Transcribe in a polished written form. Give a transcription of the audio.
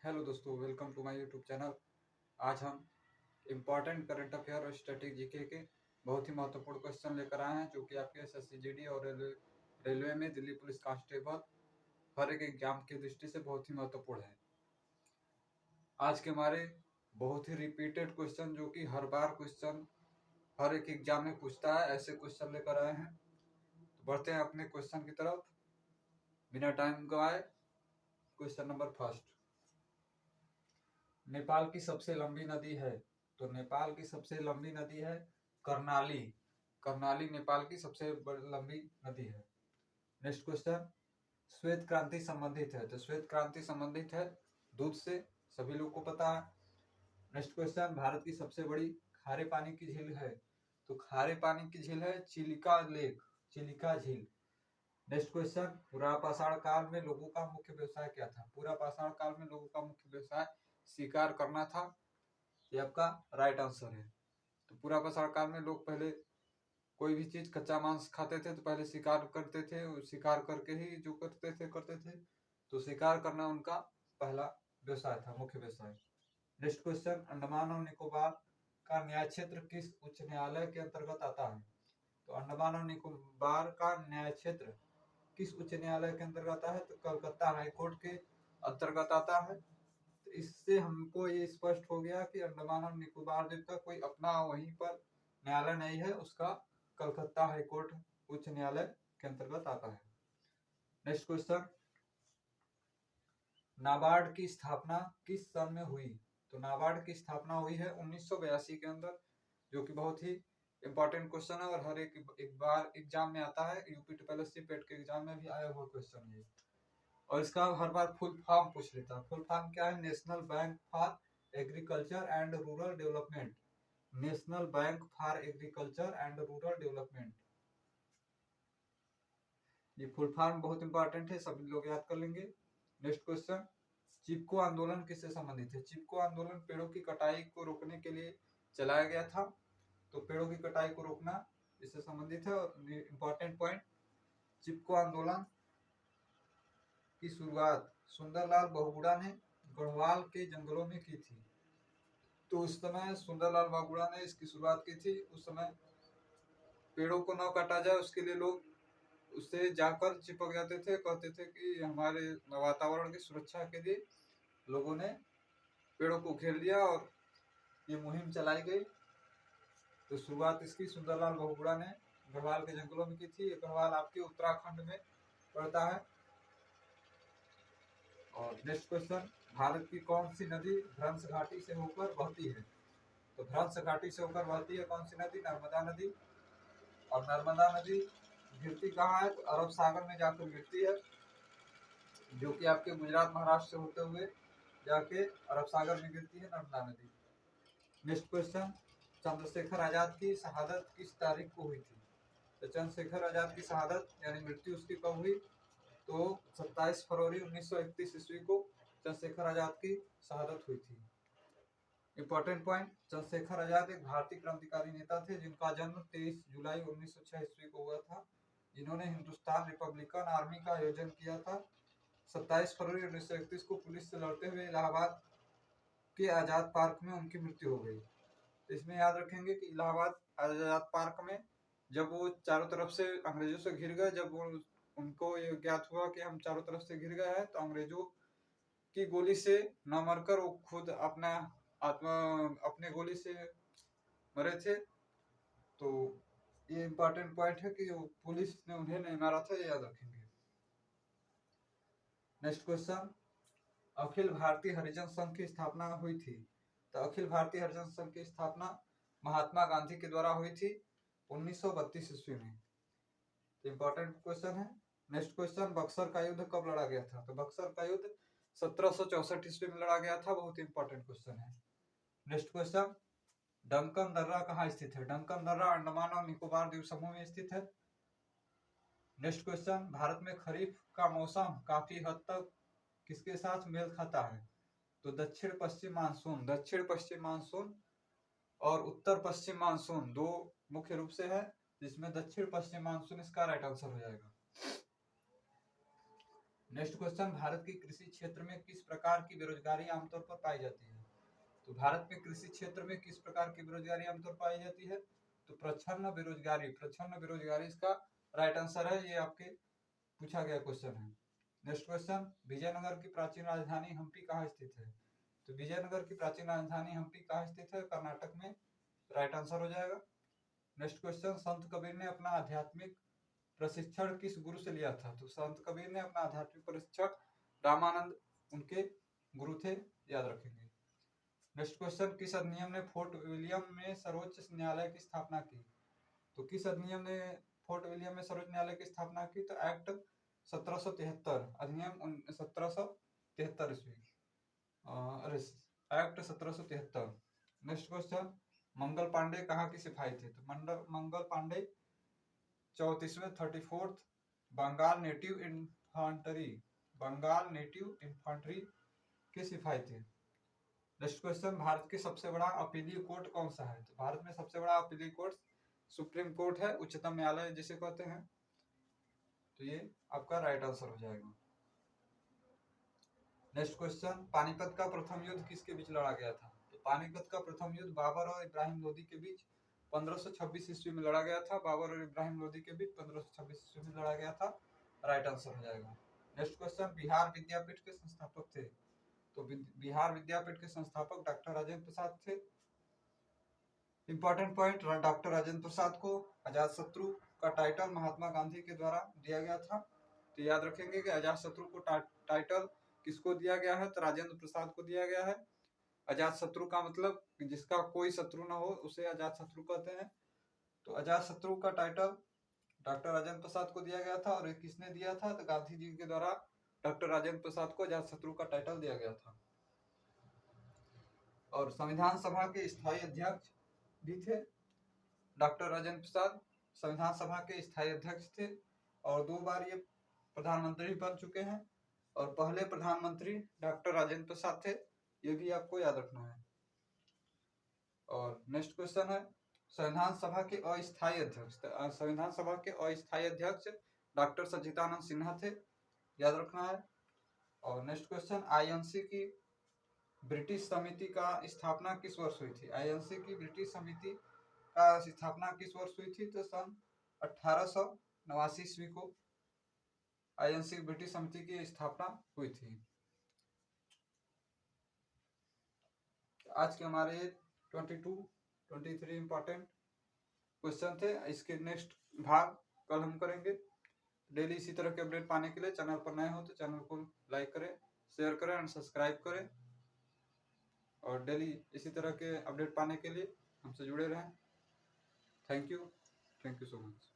Hello दोस्तों, welcome to my YouTube channel. आज हम इम्पॉर्टेंट करंट अफेयर और स्टैटिक जीके के बहुत ही महत्वपूर्ण क्वेश्चन लेकर आए हैं, जो कि आपके एसएससी जीडी और रेलवे में दिल्ली पुलिस कांस्टेबल हर एक एग्जाम की दृष्टि से बहुत ही महत्वपूर्ण है। आज के हमारे बहुत ही रिपीटेड क्वेश्चन, जो कि हर बार क्वेश्चन हर एक एग्जाम में पूछता है, ऐसे क्वेश्चन लेकर आए हैं। तो बढ़ते हैं अपने क्वेश्चन की तरफ बिना टाइम गवाए। क्वेश्चन नंबर फर्स्ट, नेपाल की सबसे लंबी नदी है। तो नेपाल की सबसे लंबी नदी है कर्णाली। कर्णाली नेपाल की सबसे लंबी नदी है। नेक्स्ट क्वेश्चन, श्वेत क्रांति संबंधित है। तो श्वेत क्रांति संबंधित है दूध से, सभी लोग को पता है। नेक्स्ट क्वेश्चन, भारत की सबसे बड़ी खारे पानी की झील है। तो खारे पानी की झील है चिलिका लेक, चिलिका झील। नेक्स्ट क्वेश्चन, पूरा पाषाण काल में लोगों का मुख्य व्यवसाय क्या था। पूरा पाषाण काल में लोगों का मुख्य व्यवसाय शिकार करना था। ये आपका राइट आंसर है। तो पूरा पाषाण काल में लोग पहले कोई भी चीज कच्चा मांस खाते थे तो पहले शिकार करते थे, शिकार करके ही जो करते थे। तो शिकार करना उनका पहला व्यवसाय था, मुख्य व्यवसाय। नेक्स्ट क्वेश्चन, अंडमान और निकोबार का न्याय क्षेत्र किस उच्च न्यायालय के अंतर्गत आता है। तो अंडमान और निकोबार का न्याय क्षेत्र किस उच्च न्यायालय के अंतर्गत आता है। तो कलकत्ता हाईकोर्ट के अंतर्गत आता है। तो इससे हमको ये स्पष्ट हो गया कि अंडमान और निकोबार द्वीप का कोई अपना वहीं पर न्यायालय नहीं है, उसका कलकत्ता हाईकोर्ट उच्च न्यायालय के अंतर्गत आता है। नेक्स्ट क्वेश्चन, नाबार्ड की स्थापना किस सन में हुई। तो नाबार्ड की स्थापना हुई है 1982 के अंदर, जो कि बहुत ही इंपॉर्टेंट क्वेश्चन है और हर एक बार एग्जाम में आता है। यूपी ट्रिपल पेट के एग्जाम में भी आया हुआ क्वेश्चन है और इसका हर बार फुल फॉर्म पूछ लेता है। फुल फॉर्म क्या है? National bank for agriculture and rural development. National bank for agriculture and rural development, ये फुल फॉर्म बहुत इंपॉर्टेंट है, सभी लोग याद कर लेंगे। नेक्स्ट क्वेश्चन, चिपको आंदोलन किससे संबंधित है। चिपको आंदोलन पेड़ों की कटाई को रोकने के लिए चलाया गया था। तो पेड़ों की कटाई को रोकना इससे संबंधित है। और इंपॉर्टेंट पॉइंट, चिपको आंदोलन की शुरुआत सुंदरलाल बहुगुणा ने गढ़वाल के जंगलों में की थी। तो उस समय सुंदरलाल बहुगुणा ने इसकी शुरुआत की थी। उस समय पेड़ों को न काटा जाए उसके लिए लोग उससे जाकर चिपक जाते थे, कहते थे कि हमारे वातावरण की सुरक्षा के लिए लोगों ने पेड़ों को घेर लिया और ये मुहिम चलाई गई। तो शुरुआत इसकी सुंदरलाल बहुगुणा ने गढ़वाल के जंगलों में की थी। ये गढ़वाल आपके उत्तराखंड में पड़ता है। और नेक्स्ट क्वेश्चन, भारत की कौन सी नदी भ्रंश घाटी से होकर बहती है। तो भ्रंश घाटी से होकर बहती है कौन सी नदी? नर्मदा नदी। और नर्मदा नदी गिरती कहाँ है? तो अरब सागर में जाकर गिरती है, जो कि आपके गुजरात महाराष्ट्र से होते हुए जाके अरब सागर में गिरती है नर्मदा नदी। नेक्स्ट क्वेश्चन, चंद्रशेखर आजाद की शहादत किस तारीख को हुई थी। तो चंद्रशेखर आजाद की शहादत यानी मृत्यु उसकी कब हुई? तो 27 फरवरी 1931 ईस्वी को चंद्रशेखर आजाद की शहादत हुई थी। इंपॉर्टेंट पॉइंट, चंद्रशेखर आजाद एक भारतीय क्रांतिकारी नेता थे जिनका जन्म 23 जुलाई 1906 ईस्वी को हुआ था, जिन्होंने हिंदुस्तान रिपब्लिकन आर्मी का आयोजन किया था। 27 फरवरी 1931 को पुलिस से लड़ते हुए इलाहाबाद के आजाद पार्क में उनकी मृत्यु हो गई। तो इसमें याद रखेंगे कि इलाहाबाद आजाद पार्क में जब वो चारों तरफ से अंग्रेजों से घिर गए, जब वो उनको ये ज्ञात हुआ कि हम चारों तरफ से घिर गए हैं, तो अंग्रेजों की गोली से न मरकर वो खुद अपने गोली से मरे थे। तो ये इंपॉर्टेंट पॉइंट है कि पुलिस ने उन्हें नहीं मारा था, ये याद रखेंगे। नेक्स्ट क्वेश्चन, अखिल भारतीय हरिजन संघ की स्थापना हुई थी। तो अखिल भारतीय हरिजन संघ की स्थापना महात्मा गांधी के द्वारा हुई थी 1932 ईस्वी में। इंपॉर्टेंट क्वेश्चन है। नेक्स्ट क्वेश्चन, बक्सर का युद्ध कब लड़ा गया था। तो बक्सर का युद्ध 1764 ईस्वी में लड़ा गया था, बहुत इंपॉर्टेंट क्वेश्चन है। नेक्स्ट क्वेश्चन, डंकन दर्रा कहाँ स्थित है। डंकन दर्रा अंडमान और निकोबार द्वीप समूह में स्थित है। नेक्स्ट क्वेश्चन, भारत में खरीफ का मौसम काफी हद तक किसके साथ मेल खाता है। तो दक्षिण पश्चिम मानसून, दक्षिण पश्चिम मानसून और उत्तर पश्चिम मानसून दो मुख्य रूप से है, जिसमें दक्षिण पश्चिम मानसून इसका राइट आंसर हो जाएगा। नेक्स्ट क्वेश्चन, भारत की कृषि क्षेत्र में किस प्रकार की बेरोजगारी आमतौर पर पाई जाती है? तो भारत में कृषि क्षेत्र में किस प्रकार की बेरोजगारी आमतौर पर पाई जाती है? तो प्रच्छन्न बेरोजगारी, प्रच्छन्न बेरोजगारी इसका राइट आंसर है, ये आपके पूछा गया क्वेश्चन है। नेक्स्ट क्वेश्चन, विजयनगर की प्राचीन राजधानी हम्पी कहाँ स्थित है? तो विजयनगर की प्राचीन राजधानी हम्पी कहाँ स्थित है? कर्नाटक में, राइट आंसर हो जाएगा। नेक्स्ट क्वेश्चन, संत कबीर ने अपना आध्यात्मिक प्रशिक्षण किस गुरु से लिया था? तो संत कबीर ने अपना आध्यात्मिक प्रशिक्षण रामानंद उनके गुरु थे, याद रखेंगे। नेक्स्ट क्वेश्चन, किस अधिनियम ने फोर्ट विलियम में सर्वोच्च न्यायालय की स्थापना की? तो किस अधिनियम ने फोर्ट विलियम में सर्वोच्च न्यायालय की स्थापना की? तो एक्ट 1773, अधिनियम 1773 ईस्वी, act 1773। Next question, Mangal Pandey कहाँ की सिपाही थे? तो मंगल पांडे 34वें 34th Bengal native infantry, Bengal native infantry के सिपाही थे। नेक्स्ट क्वेश्चन, भारत के सबसे बड़ा अपीलीय कोर्ट कौन सा है? तो भारत में सबसे बड़ा अपीलीय कोर्ट सुप्रीम कोर्ट है, उच्चतम न्यायालय जिसे कहते हैं। तो ये आपका राइट आंसर हो जाएगा। नेक्स्ट क्वेश्चन, पानीपत का प्रथम युद्ध किसके बीच लड़ा गया था? तो पानीपत का प्रथम युद्ध बाबर और इब्राहिम लोदी के बीच 1526 ईस्वी में लड़ा गया था। बाबर और इब्राहिम लोदी के बीच 1526 ईस्वी में लड़ा गया था, राइट आंसर हो जाएगा। नेक्स्ट क्वेश्चन, बिहार विद्यापीठ के संस्थापक थे? तो बिहार विद्यापीठ के संस्थापक डॉक्टर राजेंद्र प्रसाद थे। Important point, doctor Rajendra Prasad को अजातशत्रु का टाइटल महात्मा गांधी के द्वारा दिया गया था। तो याद रखेंगे कि अजातशत्रु को टाइटल किसको दिया गया है? तो राजेंद्र प्रसाद को दिया गया है। अजातशत्रु का मतलब जिसका कोई शत्रु न हो उसे अजातशत्रु कहते हैं। तो अजातशत्रु का टाइटल डॉक्टर राजेंद्र प्रसाद को दिया गया था। और किसने दिया था? तो गांधी जी के द्वारा डॉक्टर राजेंद्र प्रसाद को अजातशत्रु का टाइटल दिया गया था। और संविधान सभा के स्थायी अध्यक्ष भी थे डॉक्टर राजेंद्र प्रसाद, संविधान सभा के स्थायी अध्यक्ष थे और 2 बार ये प्रधानमंत्री बन चुके हैं। और पहले प्रधानमंत्री डॉक्टर राजेंद्र प्रसाद थे, ये भी आपको याद रखना है। और नेक्स्ट क्वेश्चन है, संविधान सभा के अस्थायी अध्यक्ष, संविधान सभा के अस्थायी अध्यक्ष डॉक्टर सच्चिदानंद सिन्हा थे, याद रखना है। और नेक्स्ट क्वेश्चन, आईएनसी की ब्रिटिश समिति का स्थापना किस वर्ष हुई थी? आईएनसी की ब्रिटिश समिति का स्थापना किस वर्ष हुई थी? तो सन 1889 ईस्वी को आईएनसी ब्रिटिश समिति की स्थापना हुई थी। आज के हमारे 23 इंपॉर्टेंट क्वेश्चन थे। इसके नेक्स्ट भाग कल हम करेंगे। डेली इसी तरह के अपडेट पाने के लिए चैनल पर नए हो तो चैनल को लाइक करें, शेयर करें एंड सब्सक्राइब करें। और डेली इसी तरह के अपडेट पाने के लिए हमसे जुड़े रहें। Thank you so much.